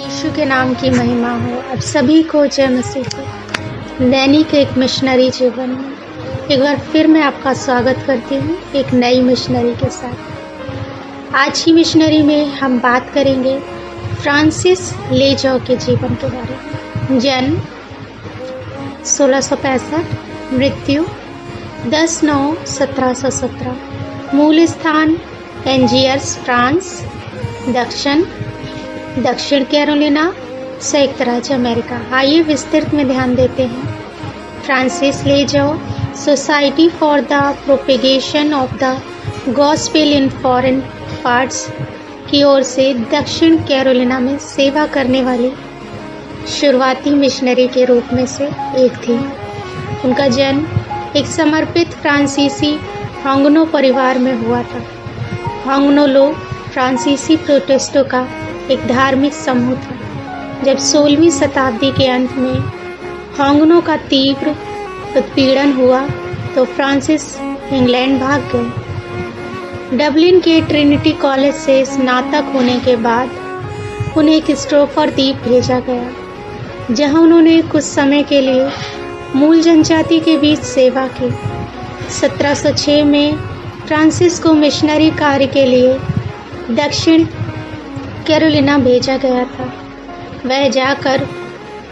यीशु के नाम की महिमा हो। आप सभी को जय मसीह को। दैनिक एक मिशनरी जीवन में एक बार फिर मैं आपका स्वागत करती हूँ एक नई मिशनरी के साथ। आज की मिशनरी में हम बात करेंगे फ्रांसिस लेजौ के जीवन के बारे में। जन्म 1665, मृत्यु 10/9/1717, मूल स्थान एंजियर्स, फ्रांस, दक्षिण कैरोलिना, संयुक्त राज्य अमेरिका। आइए विस्तृत में ध्यान देते हैं। Francis Le Jau society for the propagation of the gospel in foreign parts की ओर से दक्षिण कैरोलिना में सेवा करने वाली शुरुआती मिशनरी के रूप में से एक थी। उनका जन्म एक समर्पित फ्रांसीसी हांगनो परिवार में हुआ था। हांगनो लोग फ्रांसीसी प्रोटेस्टों का एक धार्मिक समूह था। जब 16वीं शताब्दी के अंत में हांगनो का तीव्र उत्पीड़न हुआ तो फ्रांसिस इंग्लैंड भाग गए। डबलिन के ट्रिनिटी कॉलेज से स्नातक होने के बाद उन्हें क्रिस्टोफर द्वीप भेजा गया, जहां उन्होंने कुछ समय के लिए मूल जनजाति के बीच सेवा की। 1706 में फ्रांसिस को मिशनरी कार्य के लिए दक्षिण कैरोलिना भेजा गया था। वह जाकर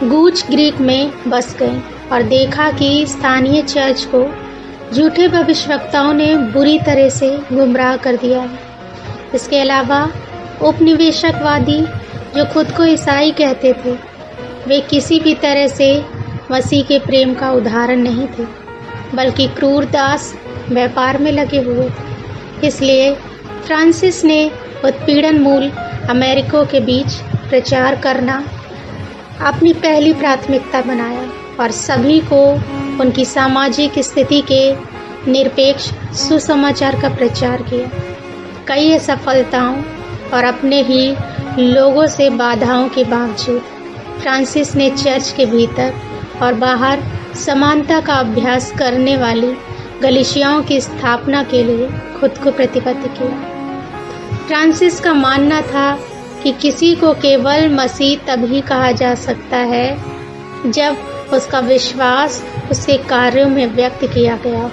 गूच ग्रीक में बस गए और देखा कि स्थानीय चर्च को झूठे भविष्यवक्ताओं ने बुरी तरह से गुमराह कर दिया है। इसके अलावा उपनिवेशकवादी जो खुद को ईसाई कहते थे, वे किसी भी तरह से मसीह के प्रेम का उदाहरण नहीं थे, बल्कि क्रूर दास व्यापार में लगे हुए थे। इसलिए फ्रांसिस ने उत्पीड़न मूल अमेरिका के बीच प्रचार करना अपनी पहली प्राथमिकता बनाया और सभी को उनकी सामाजिक स्थिति के निरपेक्ष सुसमाचार का प्रचार किया। कई असफलताओं और अपने ही लोगों से बाधाओं के बावजूद फ्रांसिस ने चर्च के भीतर और बाहर समानता का अभ्यास करने वाली गलीशियाओं की स्थापना के लिए खुद को प्रतिबद्ध किया। फ्रांसिस का मानना था कि किसी को केवल मसीह तभी कहा जा सकता है जब उसका विश्वास उसके कार्यों में व्यक्त किया गया हो।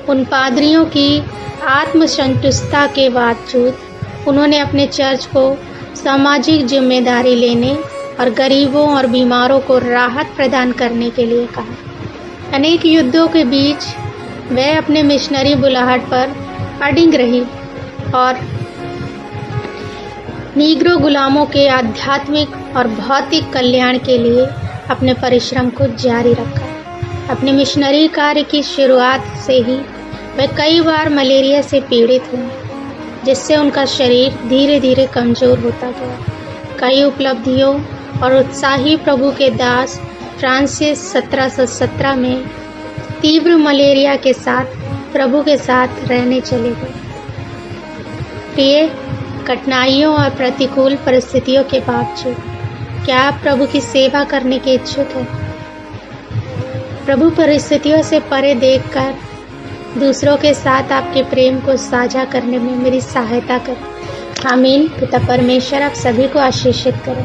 उन पादरियों की आत्मसंतुष्टता के बावजूद उन्होंने अपने चर्च को सामाजिक जिम्मेदारी लेने और गरीबों और बीमारों को राहत प्रदान करने के लिए कहा। अनेक युद्धों के बीच वह अपने मिशनरी बुलाहट पर अडिग रही और नीग्रो गुलामों के आध्यात्मिक और भौतिक कल्याण के लिए अपने परिश्रम को जारी रखा। अपने मिशनरी कार्य की शुरुआत से ही वे कई बार मलेरिया से पीड़ित हुए, जिससे उनका शरीर धीरे धीरे कमजोर होता गया। कई उपलब्धियों और उत्साही प्रभु के दास फ्रांसिस 1717 में तीव्र मलेरिया के साथ प्रभु के साथ रहने चले गए। प्रिय, कठिनाइयों और प्रतिकूल परिस्थितियों के बावजूद क्या आप प्रभु की सेवा करने के इच्छुक हैं? प्रभु परिस्थितियों से परे देखकर दूसरों के साथ आपके प्रेम को साझा करने में मेरी सहायता करें। आमीन। पिता परमेश्वर आप सभी को आशीषित करें।